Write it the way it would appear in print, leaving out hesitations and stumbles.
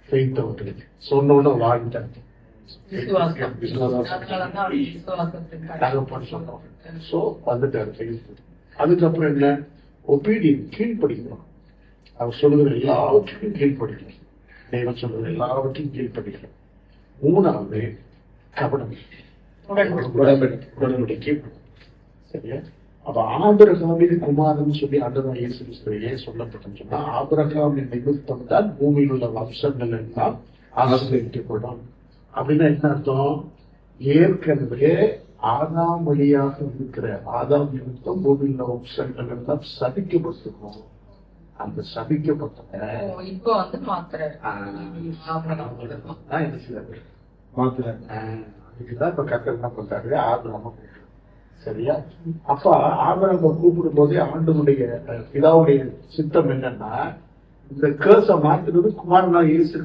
Faith அவங்களுக்கு சொன்னோன்னு வாழ்ந்துட்டாங்க. So வந்துட்டாரு ஃபெய்த். அதுக்கப்புறம் என்ன, ஒபீடியன், கீழ்படிக்கணும். அவர் சொல்லுகிற எல்லாவற்றையும் கீழ்படிக்கணும். தெய்வம் சொல்லுகிற எல்லாவற்றையும் கீழ்படிக்கணும். மூணாவது கபடம், உடன்படிக்கை. சரியா? அப்ப ஆபிரகாமின் குமாரன் சொல்லி ஆண்டவர் இயேசு கிறிஸ்து ஏன் சொல்லப்பட்டன்னு சொன்னா, ஆபிரகாமின் நிமித்தம் தான் பூமியில் உள்ள வம்சங்கள் எல்லாம் ஆசீர்வதிக்கப்படும். அப்படின்னா என்ன அர்த்தம்? ஏற்கனவே ஆதாம் வழியாக இருக்கிற ஆதாம் நிமித்தம் பூமியில் உள்ள வம்சங்கள் எல்லாம் சபிக்கப்பட்டிருக்கும். அந்த சபிக்கப்பட்ட இப்போ வந்து இதுதான் இப்ப கர்த்தர் என்ன பண்றாரு, ஆபிரகாம. சரியா? அப்ப ஆபிரகாம கூப்பிடும் போதே ஆண்டவனுடைய பிதாவுடைய சித்தம் என்னன்னா, இந்த கேர்ஸை மாத்துறது குமாரனா இயேசு